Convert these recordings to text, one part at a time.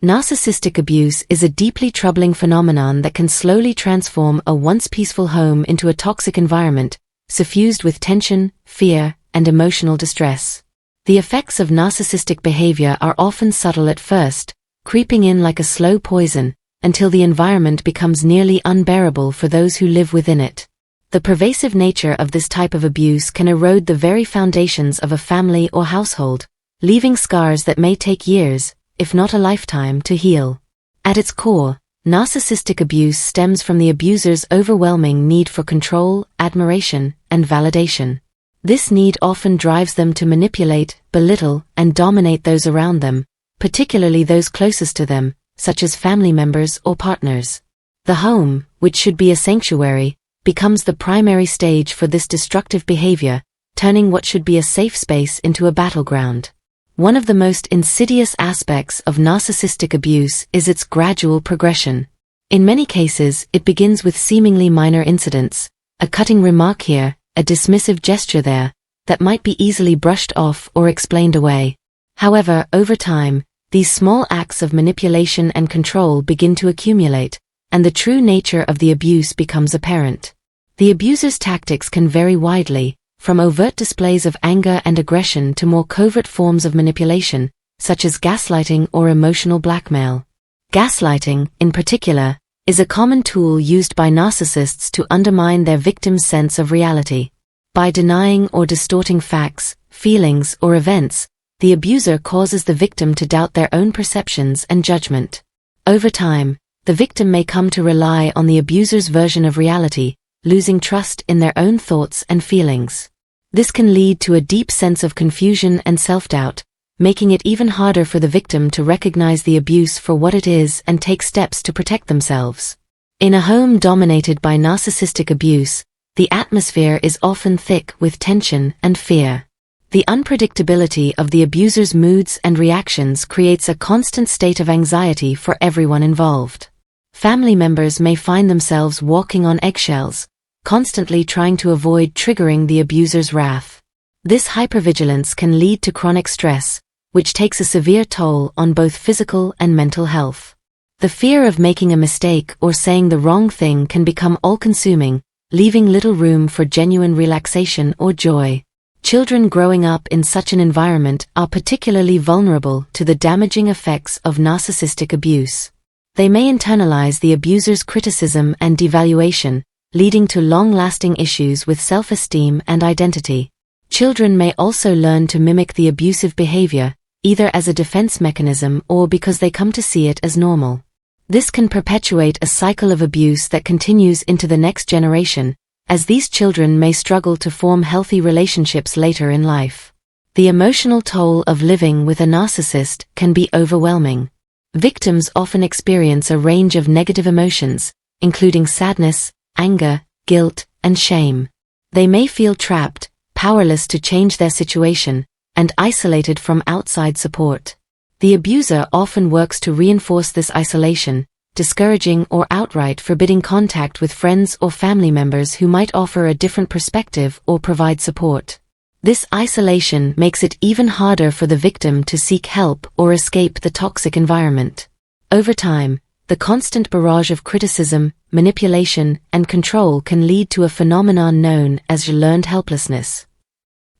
Narcissistic abuse is a deeply troubling phenomenon that can slowly transform a once peaceful home into a toxic environment, suffused with tension, fear, and emotional distress. The effects of narcissistic behavior are often subtle at first, creeping in like a slow poison, until the environment becomes nearly unbearable for those who live within it. The pervasive nature of this type of abuse can erode the very foundations of a family or household, leaving scars that may take years, if not a lifetime, to heal. At its core, narcissistic abuse stems from the abuser's overwhelming need for control, admiration, and validation. This need often drives them to manipulate, belittle, and dominate those around them, particularly those closest to them, such as family members or partners. The home, which should be a sanctuary, becomes the primary stage for this destructive behavior, turning what should be a safe space into a battleground. One of the most insidious aspects of narcissistic abuse is its gradual progression. In many cases, it begins with seemingly minor incidents, a cutting remark here, a dismissive gesture there, that might be easily brushed off or explained away. However, over time, these small acts of manipulation and control begin to accumulate, and the true nature of the abuse becomes apparent. The abuser's tactics can vary widely, from overt displays of anger and aggression to more covert forms of manipulation, such as gaslighting or emotional blackmail. Gaslighting, in particular, is a common tool used by narcissists to undermine their victims' sense of reality. By denying or distorting facts, feelings, or events, the abuser causes the victim to doubt their own perceptions and judgment. Over time, the victim may come to rely on the abuser's version of reality, losing trust in their own thoughts and feelings. This can lead to a deep sense of confusion and self-doubt, making it even harder for the victim to recognize the abuse for what it is and take steps to protect themselves. In a home dominated by narcissistic abuse, the atmosphere is often thick with tension and fear. The unpredictability of the abuser's moods and reactions creates a constant state of anxiety for everyone involved. Family members may find themselves walking on eggshells, constantly trying to avoid triggering the abuser's wrath. This hypervigilance can lead to chronic stress, which takes a severe toll on both physical and mental health. The fear of making a mistake or saying the wrong thing can become all-consuming, leaving little room for genuine relaxation or joy. Children growing up in such an environment are particularly vulnerable to the damaging effects of narcissistic abuse. They may internalize the abuser's criticism and devaluation, leading to long-lasting issues with self-esteem and identity. Children may also learn to mimic the abusive behavior, either as a defense mechanism or because they come to see it as normal. This can perpetuate a cycle of abuse that continues into the next generation, as these children may struggle to form healthy relationships later in life. The emotional toll of living with a narcissist can be overwhelming. Victims often experience a range of negative emotions, including sadness, anger, guilt, and shame. They may feel trapped, powerless to change their situation, and isolated from outside support. The abuser often works to reinforce this isolation, discouraging or outright forbidding contact with friends or family members who might offer a different perspective or provide support. This isolation makes it even harder for the victim to seek help or escape the toxic environment. Over time, the constant barrage of criticism, manipulation, and control can lead to a phenomenon known as learned helplessness.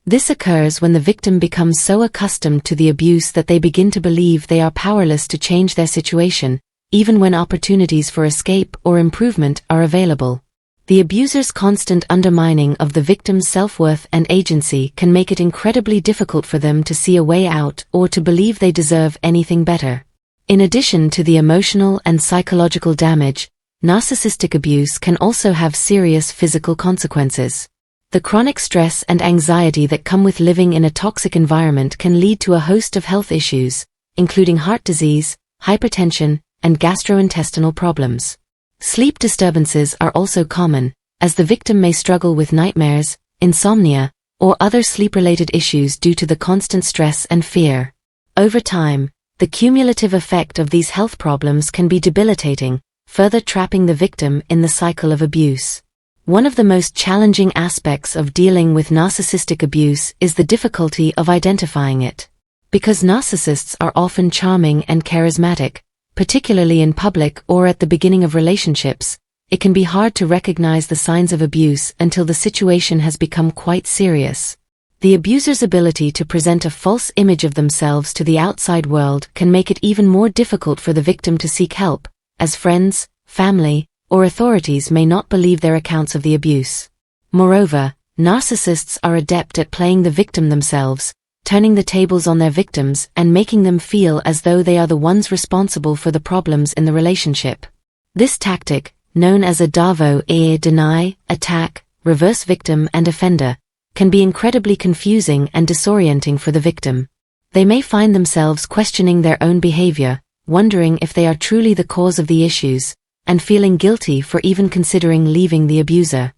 This occurs when the victim becomes so accustomed to the abuse that they begin to believe they are powerless to change their situation, even when opportunities for escape or improvement are available. The abuser's constant undermining of the victim's self-worth and agency can make it incredibly difficult for them to see a way out or to believe they deserve anything better. In addition to the emotional and psychological damage, narcissistic abuse can also have serious physical consequences. The chronic stress and anxiety that come with living in a toxic environment can lead to a host of health issues, including heart disease, hypertension, and gastrointestinal problems. Sleep disturbances are also common, as the victim may struggle with nightmares, insomnia, or other sleep-related issues due to the constant stress and fear. Over time, the cumulative effect of these health problems can be debilitating, further trapping the victim in the cycle of abuse. One of the most challenging aspects of dealing with narcissistic abuse is the difficulty of identifying it. Because narcissists are often charming and charismatic, particularly in public or at the beginning of relationships, it can be hard to recognize the signs of abuse until the situation has become quite serious. The abuser's ability to present a false image of themselves to the outside world can make it even more difficult for the victim to seek help, as friends, family, or authorities may not believe their accounts of the abuse. Moreover, narcissists are adept at playing the victim themselves, turning the tables on their victims and making them feel as though they are the ones responsible for the problems in the relationship. This tactic, known as a deny, attack, reverse victim and offender, can be incredibly confusing and disorienting for the victim. They may find themselves questioning their own behavior, wondering if they are truly the cause of the issues, and feeling guilty for even considering leaving the abuser.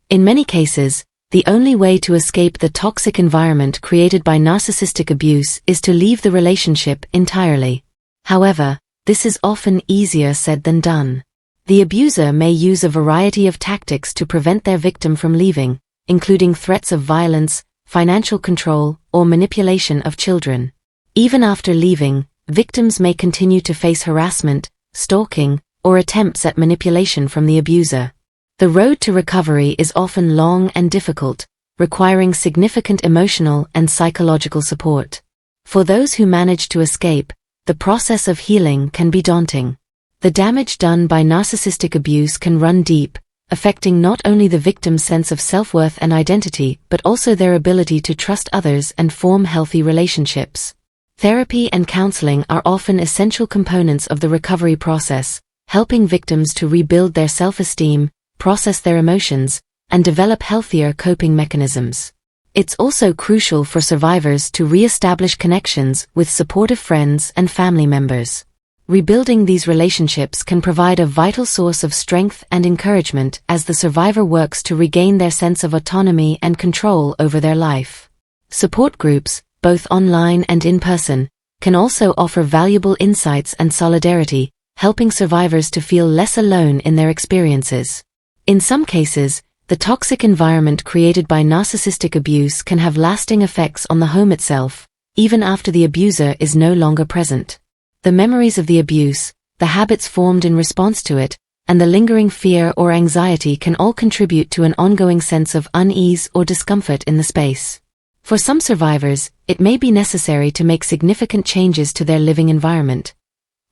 In many cases, the only way to escape the toxic environment created by narcissistic abuse is to leave the relationship entirely. However, this is often easier said than done. The abuser may use a variety of tactics to prevent their victim from leaving, including threats of violence, financial control, or manipulation of children. Even after leaving, victims may continue to face harassment, stalking, or attempts at manipulation from the abuser. The road to recovery is often long and difficult, requiring significant emotional and psychological support. For those who manage to escape, the process of healing can be daunting. The damage done by narcissistic abuse can run deep, affecting not only the victim's sense of self-worth and identity but also their ability to trust others and form healthy relationships. Therapy and counseling are often essential components of the recovery process, helping victims to rebuild their self-esteem, process their emotions, and develop healthier coping mechanisms. It's also crucial for survivors to re-establish connections with supportive friends and family members. Rebuilding these relationships can provide a vital source of strength and encouragement as the survivor works to regain their sense of autonomy and control over their life. Support groups, both online and in person, can also offer valuable insights and solidarity, helping survivors to feel less alone in their experiences. In some cases, the toxic environment created by narcissistic abuse can have lasting effects on the home itself, even after the abuser is no longer present. The memories of the abuse, the habits formed in response to it, and the lingering fear or anxiety can all contribute to an ongoing sense of unease or discomfort in the space. For some survivors, it may be necessary to make significant changes to their living environment,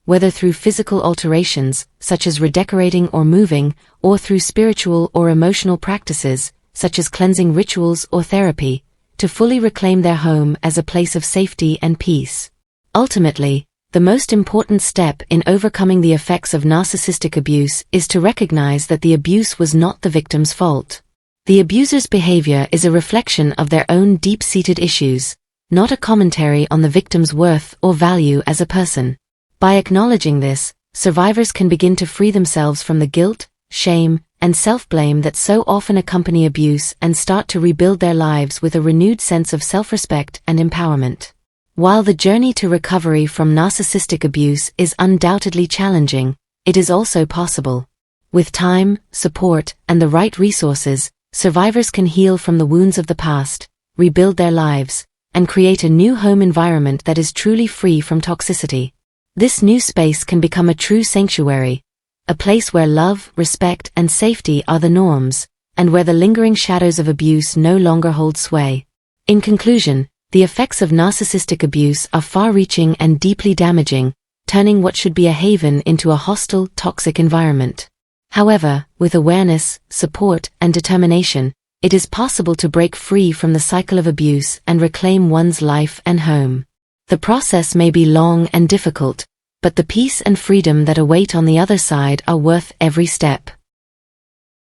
whether through physical alterations, such as redecorating or moving, or through spiritual or emotional practices, such as cleansing rituals or therapy, to fully reclaim their home as a place of safety and peace. Ultimately, the most important step in overcoming the effects of narcissistic abuse is to recognize that the abuse was not the victim's fault. The abuser's behavior is a reflection of their own deep-seated issues, not a commentary on the victim's worth or value as a person. By acknowledging this, survivors can begin to free themselves from the guilt, shame, and self-blame that so often accompany abuse and start to rebuild their lives with a renewed sense of self-respect and empowerment. While the journey to recovery from narcissistic abuse is undoubtedly challenging, it is also possible. With time, support, and the right resources, survivors can heal from the wounds of the past, rebuild their lives, and create a new home environment that is truly free from toxicity. This new space can become a true sanctuary, a place where love, respect, and safety are the norms, and where the lingering shadows of abuse no longer hold sway. In conclusion, the effects of narcissistic abuse are far-reaching and deeply damaging, turning what should be a haven into a hostile, toxic environment. However, with awareness, support, and determination, it is possible to break free from the cycle of abuse and reclaim one's life and home. The process may be long and difficult, but the peace and freedom that await on the other side are worth every step.